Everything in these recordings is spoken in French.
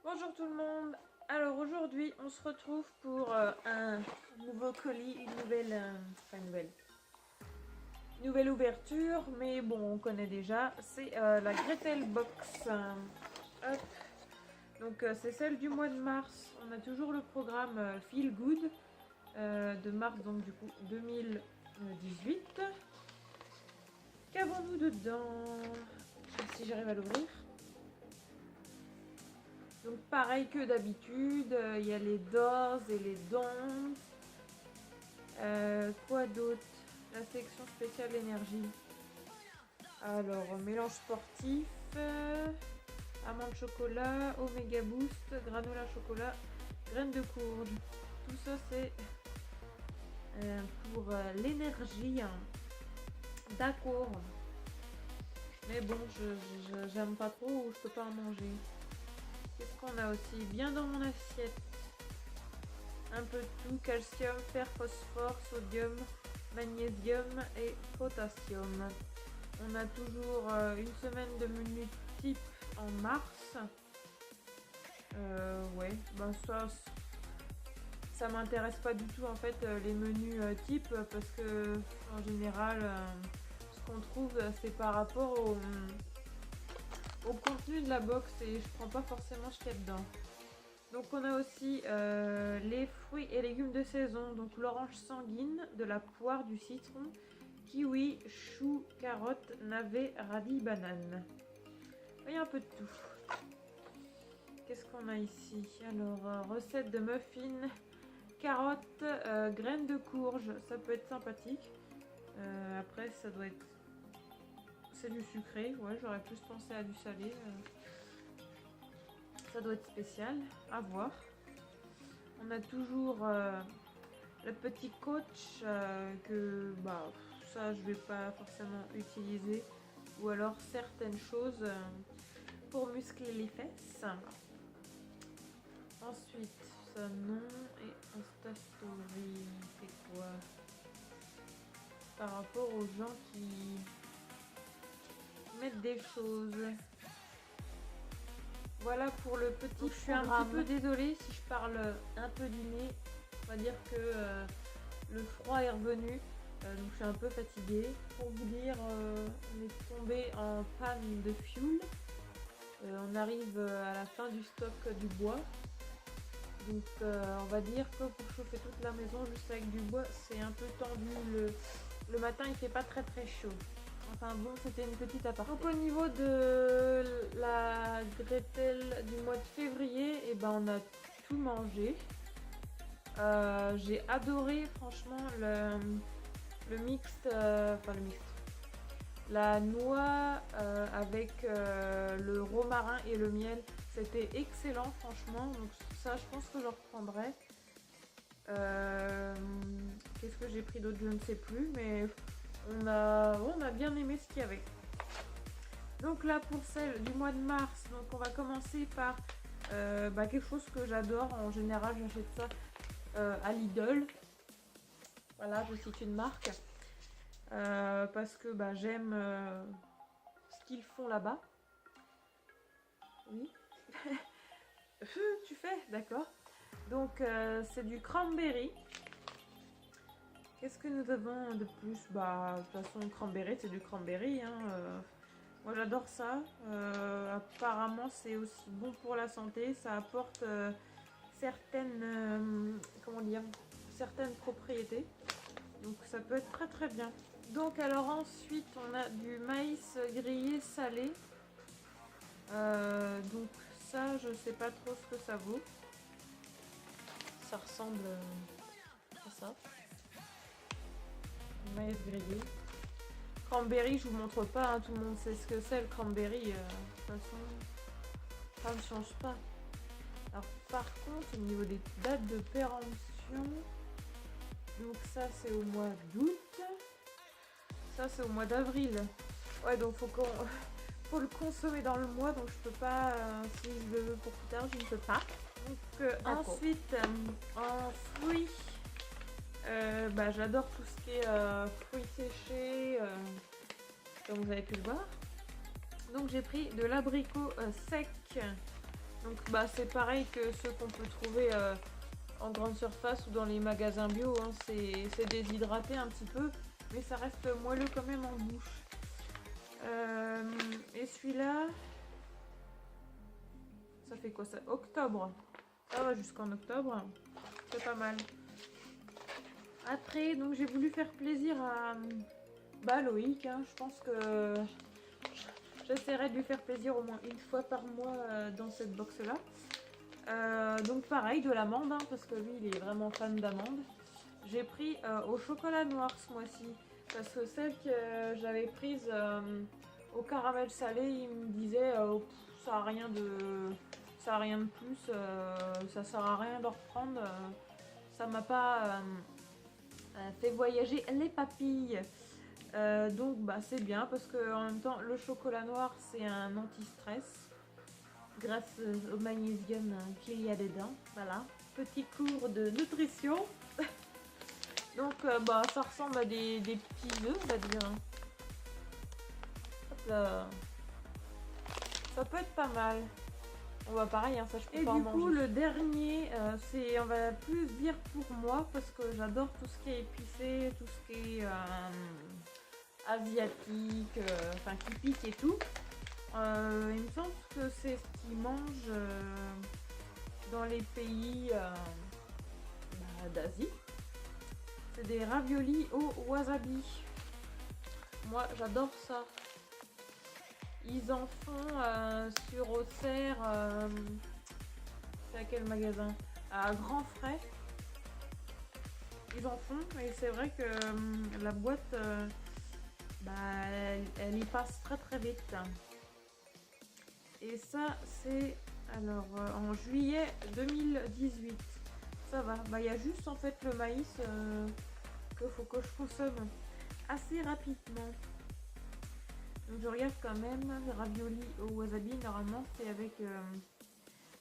Bonjour tout le monde. Alors aujourd'hui on se retrouve pour un nouveau colis, une nouvelle ouverture, mais bon on connaît déjà, c'est la Gretel Box. Hop. Donc c'est celle du mois de mars. On a toujours le programme Feel Good de mars, donc du coup 2018. Qu'avons-nous dedans? Si j'arrive à l'ouvrir. Donc pareil que d'habitude, il y a les doors et les dons. Quoi d'autre? La section spéciale énergie. Alors, mélange sportif, amande chocolat, oméga boost, granola chocolat, graines de courge. Tout ça c'est pour l'énergie. D'accord. Mais bon, j'aime pas trop ou je peux pas en manger. Qu'est-ce qu'on a aussi? Bien dans mon assiette. Un peu de tout, calcium, fer, phosphore, sodium, magnésium et potassium. On a toujours une semaine de menu type en mars. Ouais, ben ça m'intéresse pas du tout en fait les menus type parce que en général ce qu'on trouve c'est par rapport au contenu de la box et je prends pas forcément ce qu'il y a dedans. Donc on a aussi les fruits et légumes de saison, donc l'orange sanguine, de la poire, du citron, kiwi, chou, carotte, navet, radis, banane. Il y a un peu de tout. Qu'est-ce qu'on a ici? Alors, recette de muffins, carottes, graines de courge, ça peut être sympathique. Après, ça doit être... C'est du sucré, ouais, j'aurais plus pensé à du salé. Ça doit être spécial, à voir. On a toujours le petit coach que bah, ça je vais pas forcément utiliser. Ou alors certaines choses pour muscler les fesses. Ensuite, ça non. Et Insta Story, c'est quoi? Par rapport aux gens qui mettent des choses. Voilà pour le petit. Je suis un petit peu désolée si je parle un peu du nez. On va dire que le froid est revenu. Donc je suis un peu fatiguée. Pour vous dire, on est tombé en panne de fuel. On arrive à la fin du stock du bois. Donc on va dire que pour chauffer toute la maison juste avec du bois, c'est un peu tendu. Le matin il fait pas très chaud. Enfin bon, c'était une petite aparté. Donc au niveau de la Gretel du mois de février, et ben on a tout mangé. J'ai adoré franchement le mixte, enfin le mixte. La noix avec le romarin et le miel, c'était excellent franchement. Donc ça, je pense que je reprendrai. Qu'est-ce que j'ai pris d'autre? Je ne sais plus, mais on a bien aimé ce qu'il y avait. Donc là, pour celle du mois de mars, donc on va commencer par quelque chose que j'adore. En général, j'achète ça à Lidl. Voilà, je cite une marque. Parce que j'aime ce qu'ils font là-bas. Oui. Tu fais? D'accord. Donc c'est du cranberry. Qu'est-ce que nous avons de plus? De toute façon, cranberry, c'est du cranberry. Hein. Moi j'adore ça. Apparemment c'est aussi bon pour la santé. Ça apporte certaines, comment dire, certaines propriétés. Donc ça peut être très bien. Donc alors ensuite on a du maïs grillé salé. Donc ça je sais pas trop ce que ça vaut. Ça ressemble à ça. Maïs grillé. Cranberry je vous montre pas, hein, tout le monde sait ce que c'est le cranberry. De toute façon ça ne change pas. Alors par contre au niveau des dates de péremption, donc ça c'est au mois d'août. Ça c'est au mois d'avril. Ouais donc faut le consommer dans le mois, donc je peux pas, si je le veux pour plus tard, je ne peux pas. Donc ensuite en fruits, j'adore tout ce qui est fruits séchés, comme vous avez pu le voir. Donc j'ai pris de l'abricot sec, Donc c'est pareil que ceux qu'on peut trouver en grande surface ou dans les magasins bio, hein. C'est déshydraté un petit peu, mais ça reste moelleux quand même en bouche. Et celui-là, ça fait quoi ça? Octobre. Ça va jusqu'en octobre. C'est pas mal. Après, donc j'ai voulu faire plaisir à Loïc. Hein. Je pense que j'essaierai de lui faire plaisir au moins une fois par mois dans cette box-là. Donc pareil, de l'amande, hein, parce que lui, il est vraiment fan d'amande. J'ai pris au chocolat noir ce mois-ci, parce que celle que j'avais prise au caramel salé, il me disait ça a rien de plus, ça sert à rien de reprendre, ça m'a pas fait voyager les papilles. Donc c'est bien parce que en même temps le chocolat noir c'est un anti-stress grâce au magnésium qu'il y a dedans. Voilà, petit cours de nutrition. Donc ça ressemble à des petits œufs, on va dire. Hop là. Ça peut être pas mal. On va pareil, hein, ça je peux pas en manger. Et du coup le dernier, c'est, on va plus dire pour moi parce que j'adore tout ce qui est épicé, tout ce qui est asiatique, enfin qui pique et tout. Il me semble que c'est ce qu'ils mangent dans les pays d'Asie. C'est des raviolis au wasabi. Moi j'adore ça. Ils en font sur Auxerre, c'est à quel magasin? À Grand Frais. Ils en font et c'est vrai que la boîte, elle y passe très très vite. Et ça c'est alors en juillet 2018. Ça va. Il y a juste en fait le maïs qu'il faut que je consomme assez rapidement. Donc je regarde quand même, les raviolis au wasabi, normalement c'est avec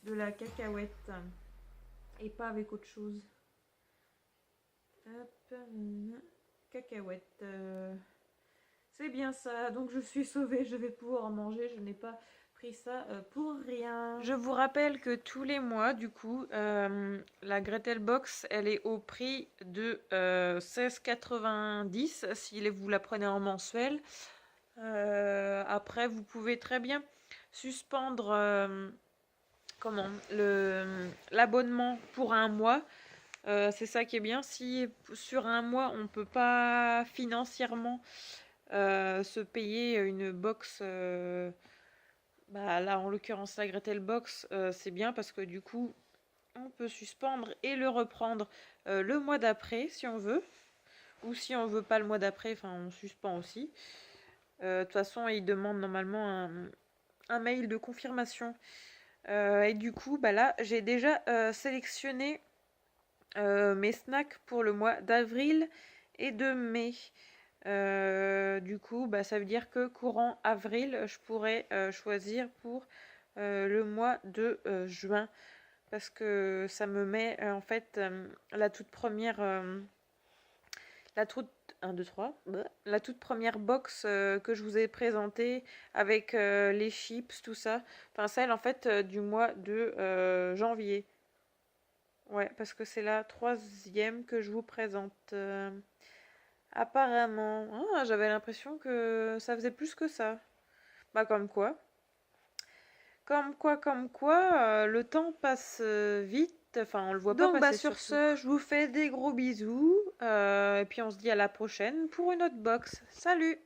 de la cacahuète et pas avec autre chose. Hop, cacahuète. C'est bien ça, donc je suis sauvée, je vais pouvoir en manger, je n'ai pas pris ça pour rien. Je vous rappelle que tous les mois, du coup, la Gretel Box, elle est au prix de 16,90 si vous la prenez en mensuel. Après, vous pouvez très bien suspendre l'abonnement pour un mois. C'est ça qui est bien. Si sur un mois, on ne peut pas financièrement se payer une box, là en l'occurrence la Gretel Box, c'est bien parce que du coup, on peut suspendre et le reprendre le mois d'après si on veut. Ou si on veut pas le mois d'après, on suspend aussi. De toute façon, il demande normalement un mail de confirmation. Et du coup, là, j'ai déjà sélectionné mes snacks pour le mois d'avril et de mai. Du coup, ça veut dire que courant avril, je pourrais choisir pour le mois de juin. Parce que ça me met en fait la toute première... La toute première box que je vous ai présentée avec les chips, tout ça. Enfin, celle en fait du mois de janvier. Ouais, parce que c'est la 3e que je vous présente. Apparemment. Ah, j'avais l'impression que ça faisait plus que ça. Comme quoi. Comme quoi, le temps passe vite. Enfin, on le voit pas passer. Donc, sur ce, je vous fais des gros bisous. Et puis, on se dit à la prochaine pour une autre box. Salut!